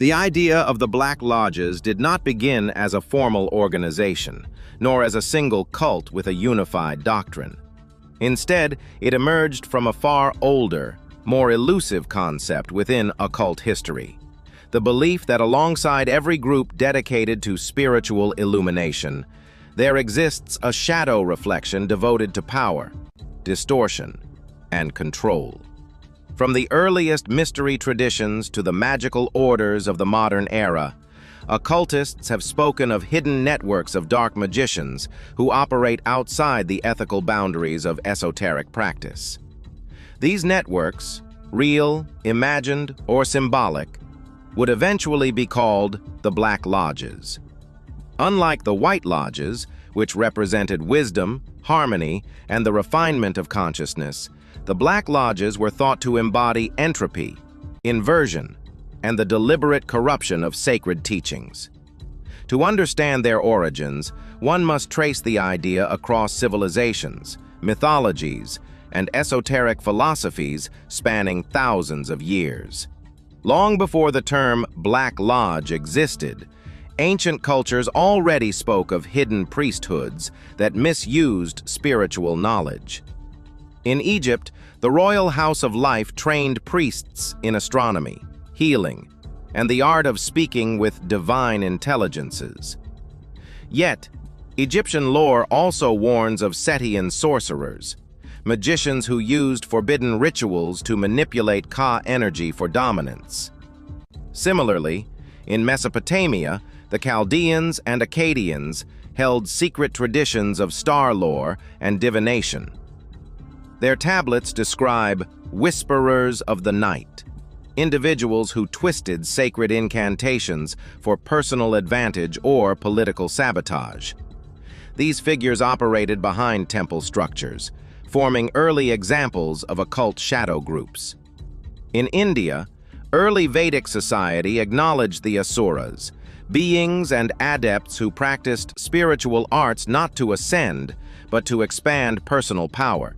The idea of the Black Lodges did not begin as a formal organization, nor as a single cult with a unified doctrine. Instead, it emerged from a far older, more elusive concept within occult history: the belief that alongside every group dedicated to spiritual illumination, there exists a shadow reflection devoted to power, distortion, and control. From the earliest mystery traditions to the magical orders of the modern era, occultists have spoken of hidden networks of dark magicians who operate outside the ethical boundaries of esoteric practice. These networks, real, imagined, or symbolic, would eventually be called the Black Lodges. Unlike the White Lodges, which represented wisdom, harmony, and the refinement of consciousness, the Black Lodges were thought to embody entropy, inversion, and the deliberate corruption of sacred teachings. To understand their origins, one must trace the idea across civilizations, mythologies, and esoteric philosophies spanning thousands of years. Long before the term Black Lodge existed, ancient cultures already spoke of hidden priesthoods that misused spiritual knowledge. In Egypt, the royal house of life trained priests in astronomy, healing, and the art of speaking with divine intelligences. Yet, Egyptian lore also warns of Setian sorcerers, magicians who used forbidden rituals to manipulate Ka energy for dominance. Similarly, in Mesopotamia, the Chaldeans and Akkadians held secret traditions of star lore and divination. Their tablets describe whisperers of the night, individuals who twisted sacred incantations for personal advantage or political sabotage. These figures operated behind temple structures, forming early examples of occult shadow groups. In India, early Vedic society acknowledged the asuras, beings and adepts who practiced spiritual arts not to ascend, but to expand personal power.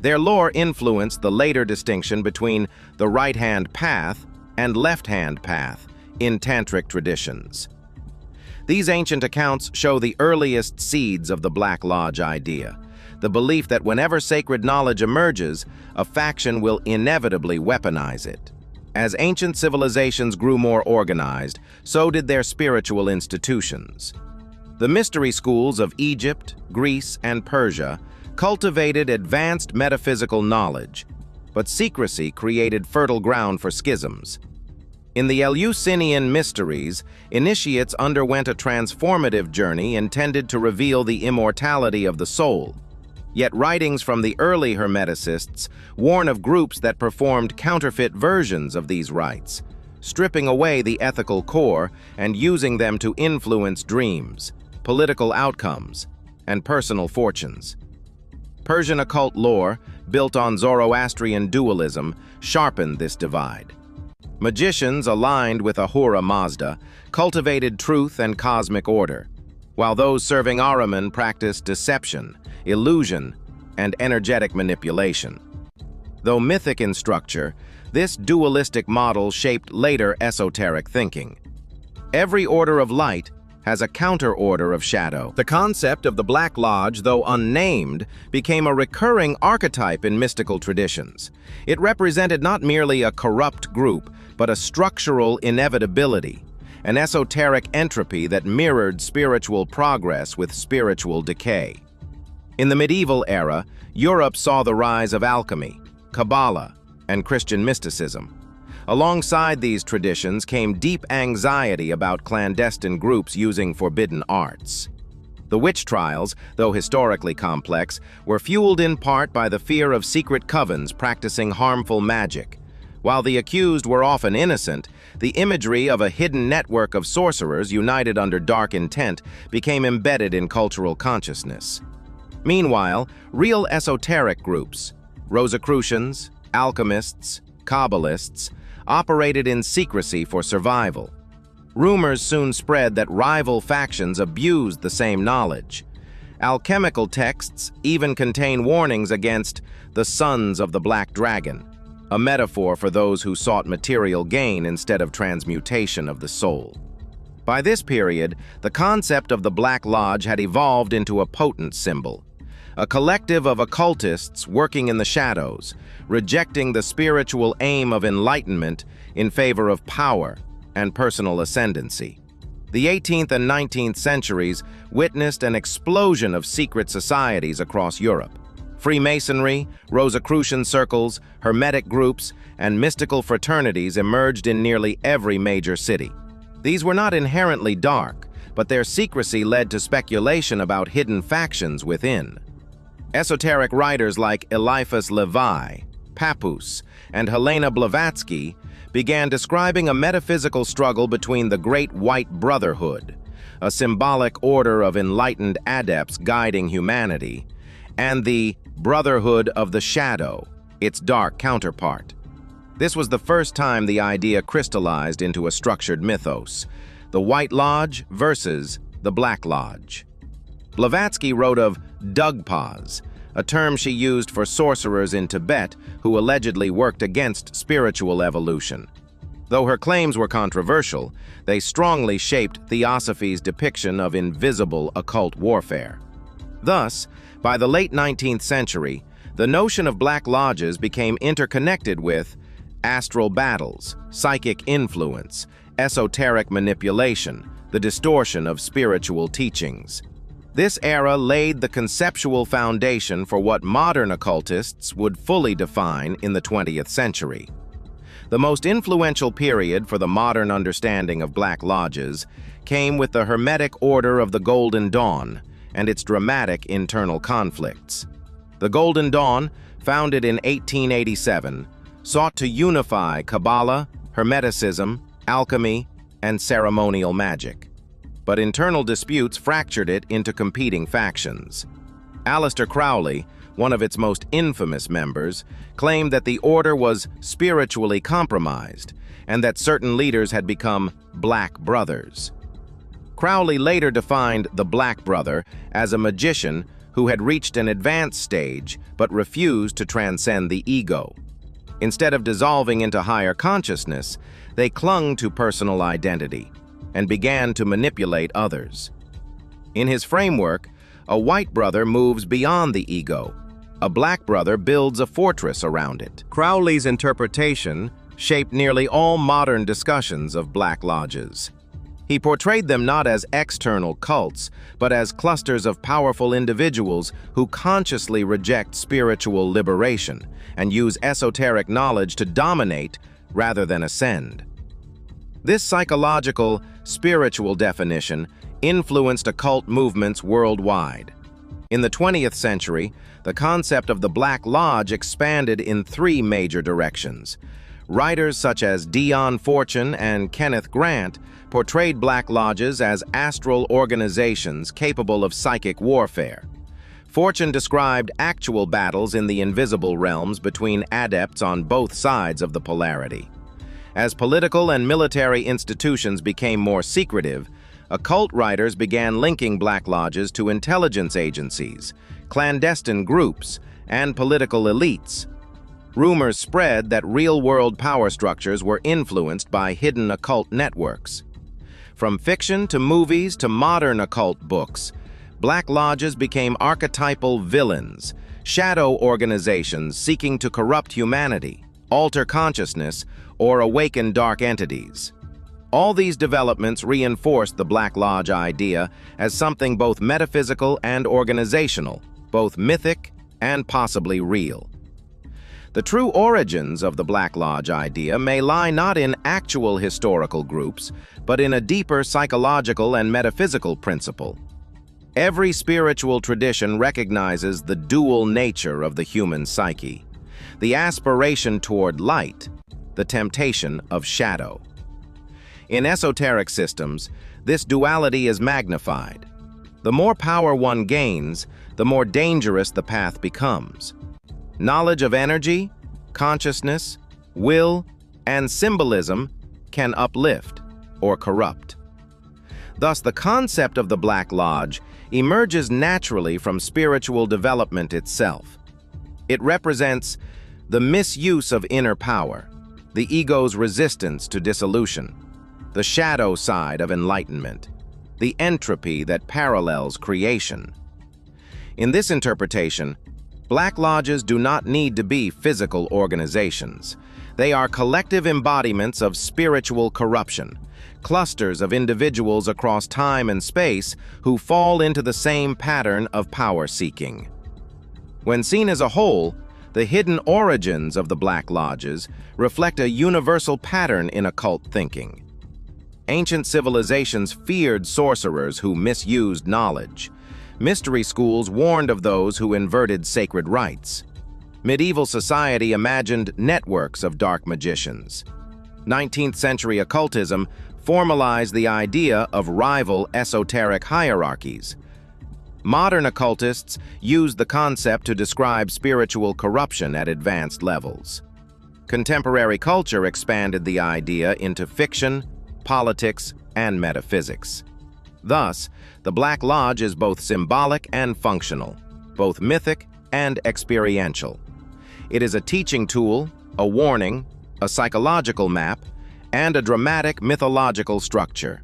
Their lore influenced the later distinction between the right-hand path and left-hand path in tantric traditions. These ancient accounts show the earliest seeds of the Black Lodge idea, the belief that whenever sacred knowledge emerges, a faction will inevitably weaponize it. As ancient civilizations grew more organized, so did their spiritual institutions. The mystery schools of Egypt, Greece, and Persia cultivated advanced metaphysical knowledge, but secrecy created fertile ground for schisms. In the Eleusinian mysteries, initiates underwent a transformative journey intended to reveal the immortality of the soul. Yet writings from the early Hermeticists warn of groups that performed counterfeit versions of these rites, stripping away the ethical core and using them to influence dreams, political outcomes, and personal fortunes. Persian occult lore, built on Zoroastrian dualism, sharpened this divide. Magicians aligned with Ahura Mazda cultivated truth and cosmic order, while those serving Ahriman practiced deception, illusion, and energetic manipulation. Though mythic in structure, this dualistic model shaped later esoteric thinking. Every order of light has a counter-order of shadow. The concept of the Black Lodge, though unnamed, became a recurring archetype in mystical traditions. It represented not merely a corrupt group, but a structural inevitability, an esoteric entropy that mirrored spiritual progress with spiritual decay. In the medieval era, Europe saw the rise of alchemy, Kabbalah, and Christian mysticism. Alongside these traditions came deep anxiety about clandestine groups using forbidden arts. The witch trials, though historically complex, were fueled in part by the fear of secret covens practicing harmful magic. While the accused were often innocent, the imagery of a hidden network of sorcerers united under dark intent became embedded in cultural consciousness. Meanwhile, real esoteric groups, Rosicrucians, alchemists, Kabbalists, operated in secrecy for survival. Rumors soon spread that rival factions abused the same knowledge. Alchemical texts even contain warnings against the Sons of the Black Dragon, a metaphor for those who sought material gain instead of transmutation of the soul. By this period, the concept of the Black Lodge had evolved into a potent symbol, a collective of occultists working in the shadows, rejecting the spiritual aim of enlightenment in favor of power and personal ascendancy. The 18th and 19th centuries witnessed an explosion of secret societies across Europe. Freemasonry, Rosicrucian circles, Hermetic groups, and mystical fraternities emerged in nearly every major city. These were not inherently dark, but their secrecy led to speculation about hidden factions within. Esoteric writers like Eliphas Levi, Pappus, and Helena Blavatsky began describing a metaphysical struggle between the Great White Brotherhood, a symbolic order of enlightened adepts guiding humanity, and the Brotherhood of the Shadow, its dark counterpart. This was the first time the idea crystallized into a structured mythos, the White Lodge versus the Black Lodge. Blavatsky wrote of Dugpas, a term she used for sorcerers in Tibet who allegedly worked against spiritual evolution. Though her claims were controversial, they strongly shaped Theosophy's depiction of invisible occult warfare. Thus, by the late 19th century, the notion of Black Lodges became interconnected with astral battles, psychic influence, esoteric manipulation, the distortion of spiritual teachings. This era laid the conceptual foundation for what modern occultists would fully define in the 20th century. The most influential period for the modern understanding of Black Lodges came with the Hermetic Order of the Golden Dawn and its dramatic internal conflicts. The Golden Dawn, founded in 1887, sought to unify Kabbalah, Hermeticism, alchemy, and ceremonial magic. But internal disputes fractured it into competing factions. Aleister Crowley, one of its most infamous members, claimed that the order was spiritually compromised and that certain leaders had become Black Brothers. Crowley later defined the Black Brother as a magician who had reached an advanced stage but refused to transcend the ego. Instead of dissolving into higher consciousness, they clung to personal identity and began to manipulate others. In his framework, a white brother moves beyond the ego. A black brother builds a fortress around it. Crowley's interpretation shaped nearly all modern discussions of Black Lodges. He portrayed them not as external cults, but as clusters of powerful individuals who consciously reject spiritual liberation and use esoteric knowledge to dominate rather than ascend. This psychological, spiritual definition influenced occult movements worldwide. In the 20th century, the concept of the Black Lodge expanded in three major directions. Writers such as Dion Fortune and Kenneth Grant portrayed Black Lodges as astral organizations capable of psychic warfare. Fortune described actual battles in the invisible realms between adepts on both sides of the polarity. As political and military institutions became more secretive, occult writers began linking Black Lodges to intelligence agencies, clandestine groups, and political elites. Rumors spread that real-world power structures were influenced by hidden occult networks. From fiction to movies to modern occult books, Black Lodges became archetypal villains, shadow organizations seeking to corrupt humanity, alter consciousness, or awaken dark entities. All these developments reinforced the Black Lodge idea as something both metaphysical and organizational, both mythic and possibly real. The true origins of the Black Lodge idea may lie not in actual historical groups, but in a deeper psychological and metaphysical principle. Every spiritual tradition recognizes the dual nature of the human psyche, the aspiration toward light, the temptation of shadow. In esoteric systems, this duality is magnified. The more power one gains, the more dangerous the path becomes. Knowledge of energy, consciousness, will, and symbolism can uplift or corrupt. Thus, the concept of the Black Lodge emerges naturally from spiritual development itself. It represents The misuse of inner power, the ego's resistance to dissolution, the shadow side of enlightenment, the entropy that parallels creation. In this interpretation, Black Lodges do not need to be physical organizations. They are collective embodiments of spiritual corruption, clusters of individuals across time and space who fall into the same pattern of power-seeking. When seen as a whole, the hidden origins of the Black Lodges reflect a universal pattern in occult thinking. Ancient civilizations feared sorcerers who misused knowledge. Mystery schools warned of those who inverted sacred rites. Medieval society imagined networks of dark magicians. 19th century occultism formalized the idea of rival esoteric hierarchies. Modern occultists use the concept to describe spiritual corruption at advanced levels. Contemporary culture expanded the idea into fiction, politics, and metaphysics. Thus, the Black Lodge is both symbolic and functional, both mythic and experiential. It is a teaching tool, a warning, a psychological map, and a dramatic mythological structure.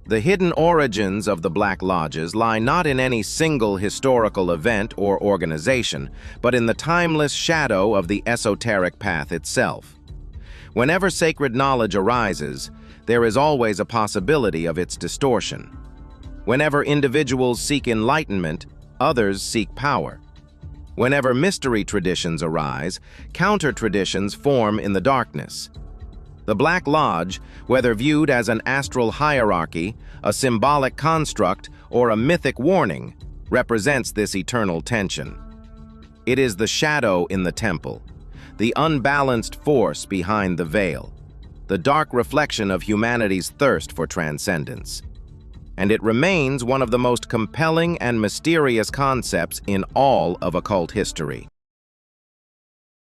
The hidden origins of the Black Lodges lie not in any single historical event or organization, but in the timeless shadow of the esoteric path itself. Whenever sacred knowledge arises, there is always a possibility of its distortion. Whenever individuals seek enlightenment, others seek power. Whenever mystery traditions arise, counter-traditions form in the darkness. The Black Lodge, whether viewed as an astral hierarchy, a symbolic construct, or a mythic warning, represents this eternal tension. It is the shadow in the temple, the unbalanced force behind the veil, the dark reflection of humanity's thirst for transcendence. And it remains one of the most compelling and mysterious concepts in all of occult history.